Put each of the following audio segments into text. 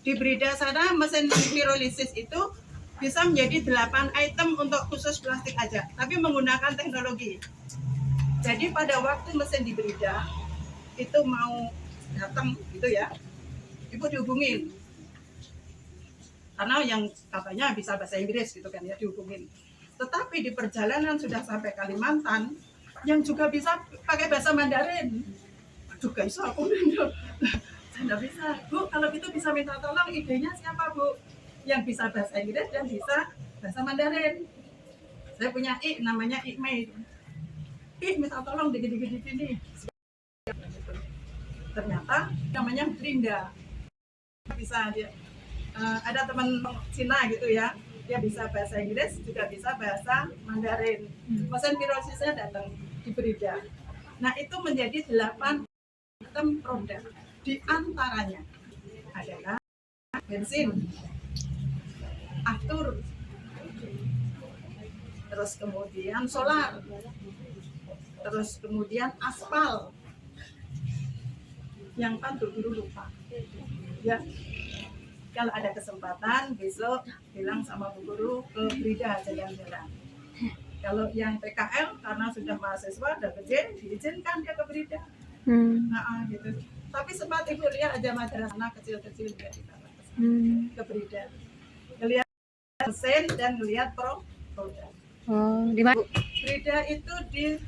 Di Brida sana mesin pirolisis itu bisa menjadi 8 item untuk khusus plastik aja, tapi menggunakan teknologi. Jadi pada waktu mesin di Brida itu mau datang gitu ya, ibu dihubungin. Karena yang katanya bisa bahasa Inggris gitu kan ya, dihubungin. Tetapi di perjalanan sudah sampai Kalimantan, yang juga bisa pakai bahasa Mandarin. Aduh guys, aku saya nggak bisa. Bu, kalau gitu bisa minta tolong, idenya siapa Bu? Yang bisa bahasa Inggris dan bisa bahasa Mandarin. Saya punya namanya Mei. Minta tolong dikit-dikit ini. Ternyata namanya Brinda. Bisa dia. Ada teman Cina gitu ya, dia bisa bahasa Inggris, juga bisa bahasa Mandarin. Mesin pirosisnya datang di Brinda. Nah itu menjadi 8 item produk. Di antaranya adalah bensin, aftur, terus kemudian solar, terus kemudian aspal. Yang dulu lupa. Ya, kalau ada kesempatan besok bilang sama Bu Guru ke Brida jalan-jalan. Kalau yang PKL karena sudah mahasiswa udah gede diizinkan dia ke Brida. Nah, gitu. Tapi sempat ibu lihat aja madrasah anak kecil-kecil juga di ke Brida. Ngelihat mesin dan ngelihat produk. Oh, di mana? Brida itu di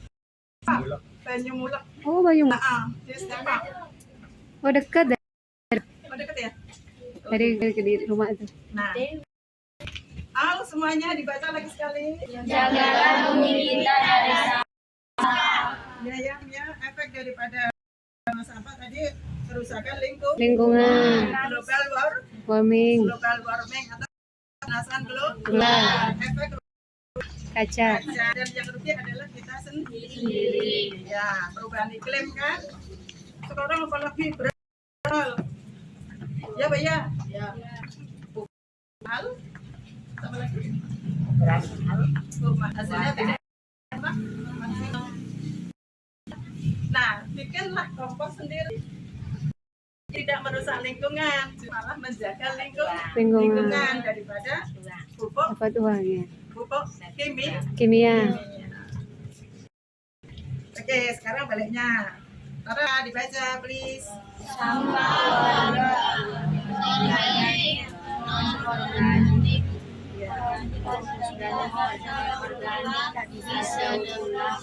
Banyumulek. Oh, Banyumulek. Nah, di Stepak. Oh, dekat ya? Oh, dekat ya? Dari rumah itu. Nah, semuanya dibaca lagi sekali. Jagalah bumi kita dari Ya, efek daripada sampah tadi kerusakan lingkungan, global warming, atau pemanasan global, efek kaca. dan yang rugi adalah kita sendiri. Ya, perubahan iklim kan. Sekarang apalagi beral. Ya, Mbak ya. Ya. Hal apa lagi? Beras hal. Hasilnya tidak. Nah, bikinlah kompos sendiri. Tidak merusak lingkungan, malah menjaga lingkungan daripada pupuk Dapat uangnya. pupuk Kimia. Oke, sekarang baliknya. Tara dibaca please. sampah organik, non-organik, organik bisa diulang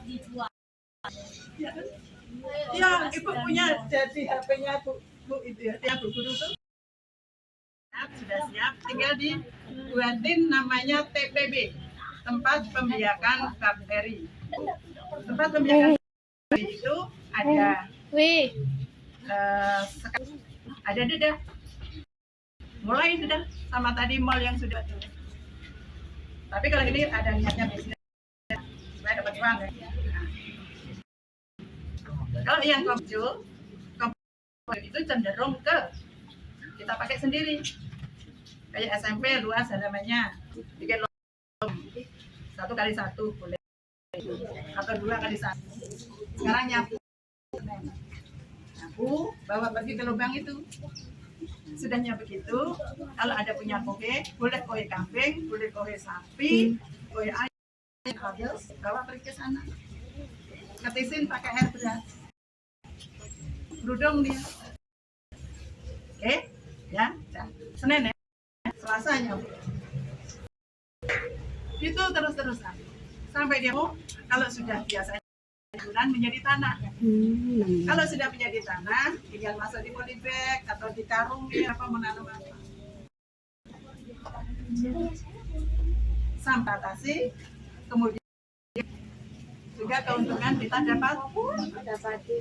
dibuang. Ya, ibu punya jadi HP-nya Bu itu ya, yang Bu Guru tuh. Sudah siap, tinggal dibuatin namanya TPB, tempat pembiakan bakteri. Tempat pembiakan bakteri itu ada ada dedah. Mulai dedah sama tadi mall yang sudah. Tapi kalau ini ada niatnya bisnis supaya dapat uang ya. Kalau yang komju itu cenderung ke kita pakai sendiri. Kayak SMP luas halamannya, bikin lubang 1x1 boleh, atau 2x1. Sekarang nyapu, bawa pergi ke lubang itu. Sudahnya begitu, kalau ada punya kohe, boleh kohe kambing, boleh kohe sapi, kohe ayam, habis bawa pergi ke sana. Ketisin pakai air beras. Berudung dia. Oke, ya. Senin ya. Selasanya. Itu terus-terusan. Sampai dia mau, kalau sudah biasa bulan menjadi tanah. Kalau sudah menjadi tanah, tinggal masuk di polybag atau di karung apa menanam apa. Sampah tasi, kemudian juga keuntungan kita dapati.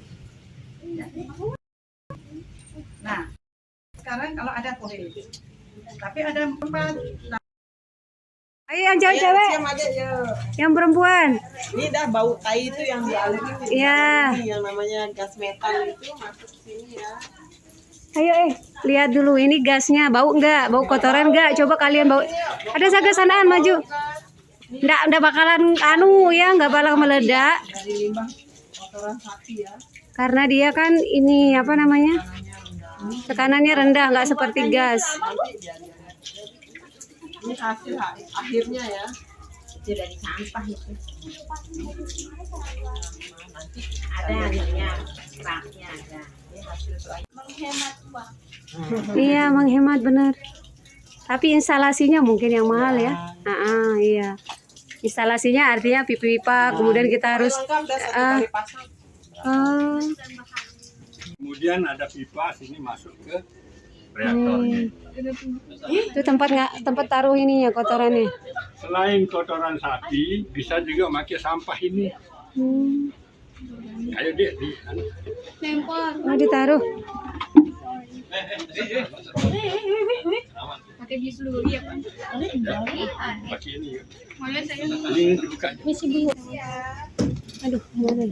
Nah, sekarang kalau ada kohe, tapi ada 4. Ayo yang cewek-cewek, yang perempuan. Ini dah bau tai itu yang dialiri. Iya. Yang namanya gas metan itu masuk sini ya. Ayo lihat dulu ini gasnya bau enggak, bau kotoran enggak? Coba kalian bau. Ada saga sanaan maju. Enggak bakalan ya, enggak bakal meledak. Dari limbah kotoran sapi ya. Karena dia kan ini apa namanya? Tekanannya rendah, nggak seperti gas. Nanti biar ini hasil akhirnya ya. Itu dari sampah itu. Nanti ada akhirnya keraknya ada. Ini hasil menghemat uang. Iya, menghemat benar. Tapi instalasinya mungkin yang mahal ya. Iya. Instalasinya artinya pipa-pipa, kemudian kita harus Lengkap udah satu ah. kali pasang. oh, Kemudian ada pipa sini masuk ke reaktornya. itu tempat taruh ininya kotorannya. Selain kotoran sapi, bisa juga pakai sampah ini. Hmm. Ayo dek, Oh, ditaruh. Pakai bis dulu ya, Pak. pakai ini. Ya. Boleh saya Ini dibuka. Aduh, gimana?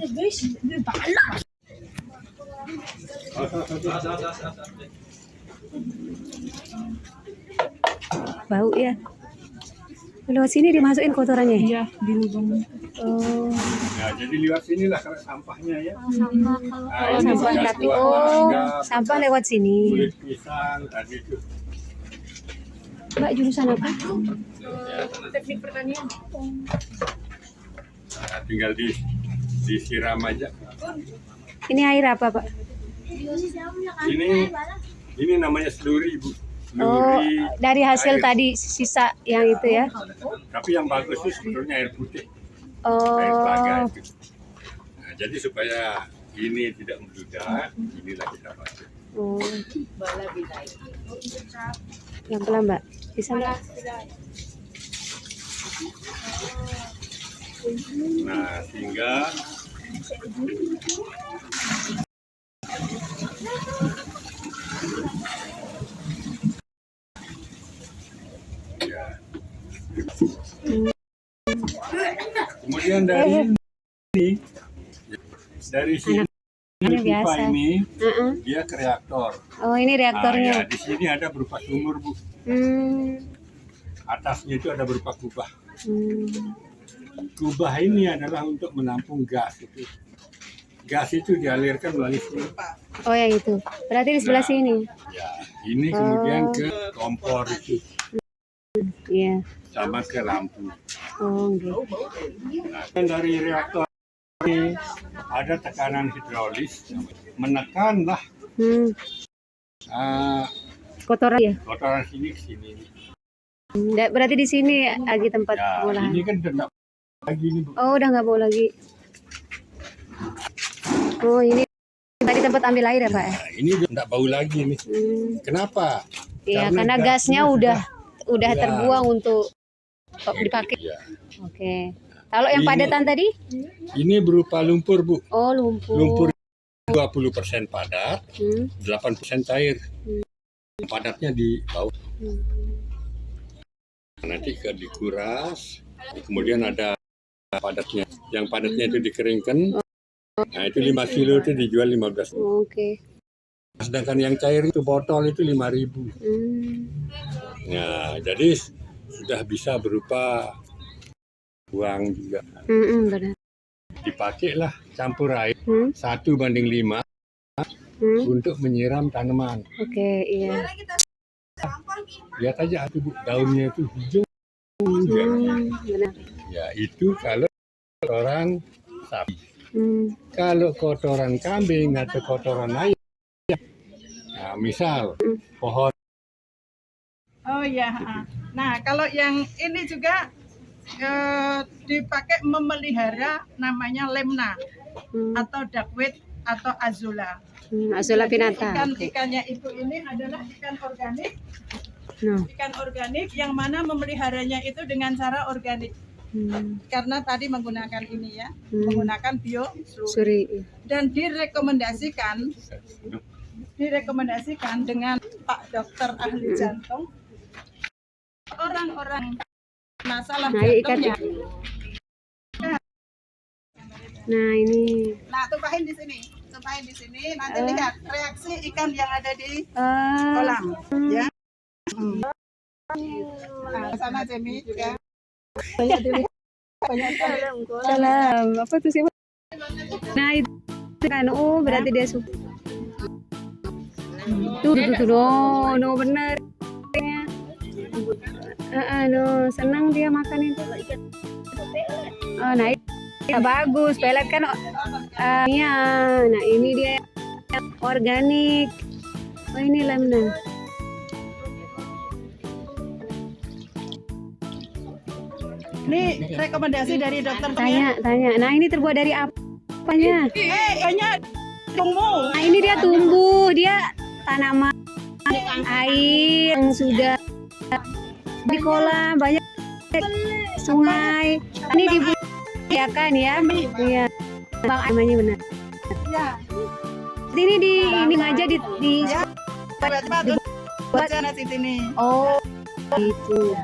Bau ya. Lewat sini dimasukin kotorannya. Iya, di lubang. Oh, Nah, jadi lewat sinilah kalau sampahnya ya. sampah kalau Nah, ini sampah bekas tapi buah-buah, sampah lewat sini. kulit pisang tadi itu. Mbak jurusan apa? teknik pertanian. Nah, tinggal disiram aja. Ini air apa, Pak? Ini namanya seluri, Bu. Oh, Seluri. dari hasil air. tadi sisa yang itu ya. Tapi yang bagus itu sebetulnya air putih. Air telaga Oh, itu. Nah, jadi supaya ini tidak membludak, inilah kita pakai. oh. Yang pelan, Mbak. Bisa Mbak? Nah, sehingga ya. Kemudian dari sini Ini pipa biasa. ini Heeh. dia ke reaktor. Oh, ini Nah, reaktornya. ya, di sini ada berupa sumur, Bu. Hmm. Atasnya itu ada berupa kubah. Hmm. Kubah ini adalah untuk menampung gas itu. Gas itu dialirkan melalui sini. Oh, yang itu. Berarti di sebelah Nah. sini. Ya, ini kemudian ke kompor itu Iya. sama ke lampu. Oh, gitu. Nah, dan dari reaktor ini ada tekanan hidrolis menekanlah Hmm. Kotoran ya. kotoran sini ke sini. Berarti di sini lagi tempat Ya, pengolahan. ini kan tidak lagi ini, Bu. Oh, udah nggak bau lagi. Oh, ini tadi tempat ambil air ya, Pak? Nah, ini tidak bau lagi nih. Hmm. Kenapa? Iya, karena gasnya udah Ya. terbuang untuk dipakai. Ya. Oke. Kalau yang Ini- padatan tadi? Ini berupa lumpur, Bu. Oh, lumpur. Lumpur 20% padat, Hmm. 8% cair. Padatnya di bawah. Nanti dikuras, kemudian ada padatnya. Yang padatnya itu dikeringkan. Nah, itu 5 kilo itu dijual 15. Oke. Sedangkan yang cair itu botol itu 5.000. Hmm. Nah, jadi sudah bisa berupa uang juga. Benar. Dipakailah campur air Hmm. 1:5 Hmm. untuk menyiram tanaman. Oke, iya. Lihat aja tuh, Bu, daunnya itu hijau. Benar. Ya, itu kalau kotoran sapi. Hmm. Kalau kotoran kambing atau kotoran ayam, nah, misal pohon Oh ya. Nah, kalau yang ini juga dipakai memelihara namanya lemna Hmm. atau duckweed atau azula. Azula Jadi pinata. ikan-ikannya itu ini adalah ikan organik. Nah. Ikan organik yang mana memeliharanya itu dengan cara organik. Hmm. Karena tadi menggunakan ini ya, Hmm. menggunakan bio Suri. dan direkomendasikan dengan Pak Dokter ahli jantung orang-orang masalah Nah, ikan. jantungnya. Nah, ini. Nah, tumpahin di sini, nanti lihat reaksi ikan yang ada di Ah. kolam, ya. Nah, sana Jemi juga. Banyak dilihat, banyak sekali. Salam. Apa tuh sih? Nah, itu kan, oh berarti dia suka. Tuh, no bener. No, senang dia makan itu. Oh, nah ya bagus, pelet kan. Iya, nah ini dia organik. Oh ini lemna. Ini rekomendasi dari dokter Tanya. Nah ini terbuat dari apanya? kayaknya tumbuh. Nah ini dia tumbuh, dia tanaman air yang sudah di kolam banyak sungai. Ini dibudidayakan ya. Iya. Bang namanya benar. Ya. Ini ini aja di Buat sana situ nih. oh gitu.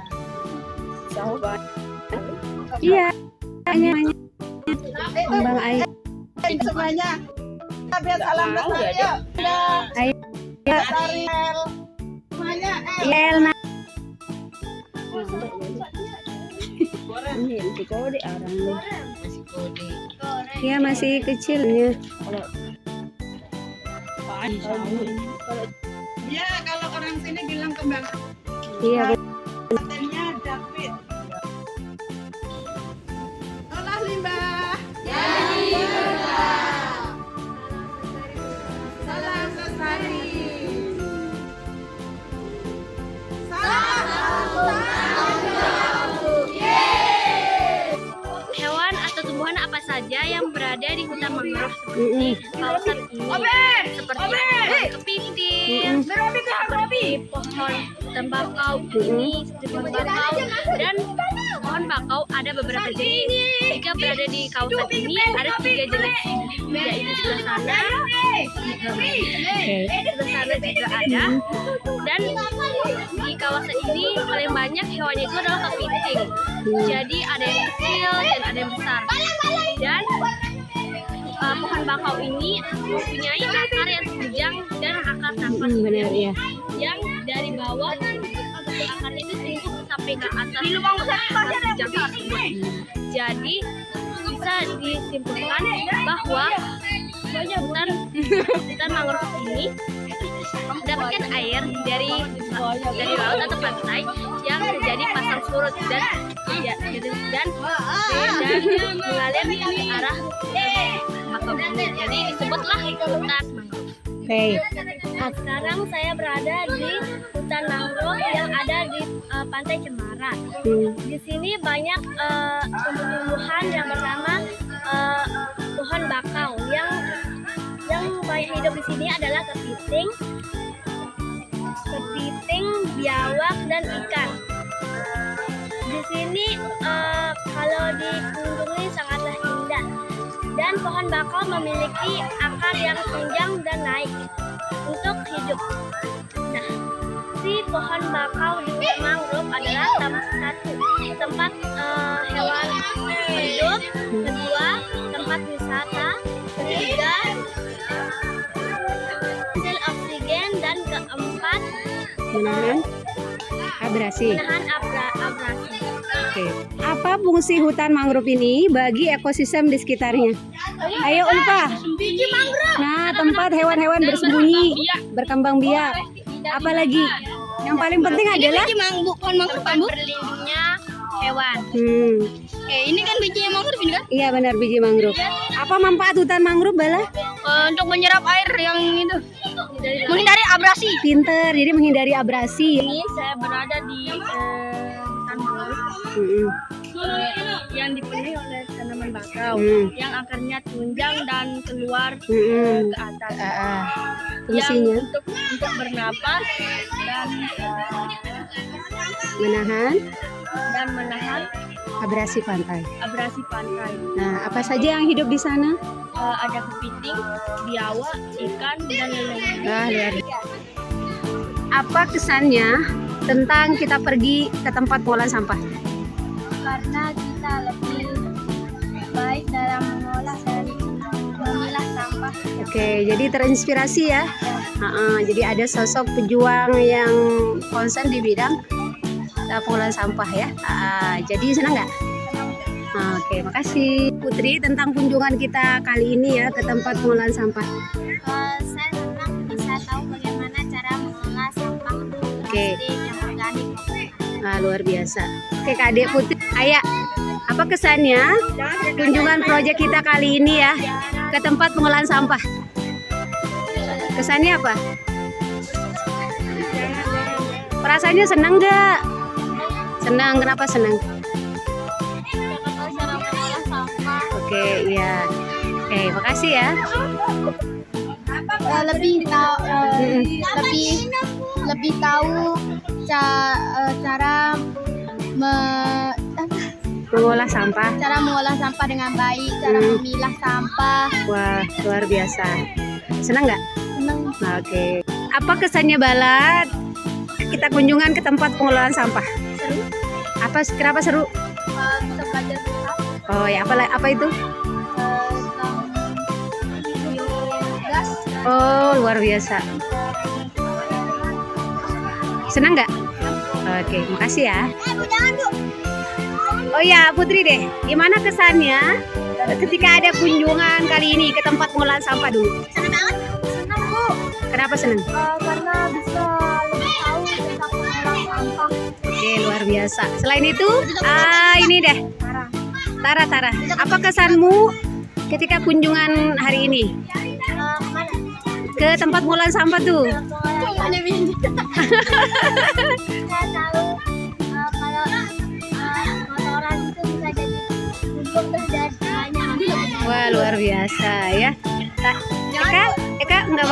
Iya. Namanya kembang air. Semuanya. Biar salam ya. Air. Dari semuanya. Elna. Iya masih kecilnya. Ya kalau orang sini bilang kembang. Iya. Patennya David. Olah limbah. Salam lestari. Hewan atau tumbuhan apa saja yang berada di hutan mangrove seperti kawasan ini, seperti kepiting, seperti pohon tembakau ini, seperti bakau, dan pohon bakau ada beberapa jenis. Jika berada di kawasan ini ada 3 jenis, yaitu sebelah sana, sebelah sana juga ada, dan di kawasan ini paling banyak hewannya itu adalah kepiting. Jadi ada yang kecil dan ada yang besar. Dan pohon bakau ini mempunyai akar yang panjang dan akar nafas Benar ya. yang dari bawah akarnya itu tumbuh sampai ke atas jangkau tersebut. Jadi bisa disimpulkan bahwa hutan mangrove ini mendapatkan air dari laut atau pantai yang terjadi pasang surut dan mengalir ke arah bakau ini. Jadi disebutlah hutan mangrove. Oke. Sekarang saya berada di hutan mangrove yang ada di Pantai Cemara. Di sini banyak tumbuh-tumbuhan yang bernama pohon bakau yang banyak hidup di sini adalah kepiting, biawak dan ikan. Di sini kalau dikunjungi sangatlah indah. Dan pohon bakau memiliki akar yang panjang dan naik untuk hidup. Nah, si pohon bakau di hutan mangrove adalah tempat hewan hidup, kedua tempat wisata, ketiga hasil oksigen, dan keempat Menahan abrasi. menahan abrasi. Oke. Apa fungsi hutan mangrove ini bagi ekosistem di sekitarnya? Ayo Ulfa. Nah, tempat hewan-hewan bersembunyi, berkembang biak. Apalagi yang paling penting adalah Berlindungnya hewan. Ini kan bijinya mangrove ini kan? Iya benar, biji mangrove. Apa manfaat hutan mangrove, Bala? Untuk menyerap air yang itu, menghindari abrasi. Pinter, jadi menghindari abrasi. Ini saya berada di hutan mangrove yang dipenuhi oleh tanaman bakau yang akarnya tunjang dan keluar ke atas. Fungsinya Yang untuk bernapas dan menahan abrasi pantai. abrasi pantai. Nah, apa saja yang hidup di sana? Ada kepiting, biawak, ikan, dan lain-lain. Luar biasa. Apa kesannya tentang kita pergi ke tempat pengolahan sampah? Karena kita lebih baik dalam mengolah dan memilah sampah. Oke, jadi terinspirasi ya. Jadi ada sosok pejuang yang konsen di bidang pengolahan sampah ya. Jadi senang nggak? Oke, makasih Putri tentang kunjungan kita kali ini ya ke tempat pengolahan sampah. Saya senang bisa tahu bagaimana cara mengelola sampah Oke. plastik yang organik. Nah, luar biasa. Oke, Kak Adek Putri, Ayah, apa kesannya kunjungan proyek kita kali ini ya ke tempat pengolahan sampah? Kesannya apa? Perasaannya senang nggak? Senang, kenapa senang? Cara mengolah sampah Oke, iya. Oke, makasih ya. lebih tahu cara Mengolah sampah. mengolah sampah dengan baik, cara memilah sampah. Wah, luar biasa. Senang nggak? Senang. Nah, oke. Apa kesannya Balat? Kita kunjungan ke tempat pengolahan sampah. Seru. Kenapa seru? Bisa belajar tentang Oh ya, apa itu? gas. Oh, luar biasa. Senang nggak? Oke, makasih ya. Oh ya, Putri deh, gimana kesannya ketika ada kunjungan kali ini ke tempat pengolahan sampah dulu? Senang banget. Senang, Bu. Kenapa senang? Karena bisa lebih tahu tentang mengolah sampah. Oke, luar biasa. Selain itu, ini deh. Tara. Apa kesanmu ketika kunjungan hari ini Kemana? ke tempat pengolahan sampah tuh? Ada bini. Saya tahu kalau kotoran itu bisa jadi pupuk dan banyak. Wah, luar biasa ya. Eka nggak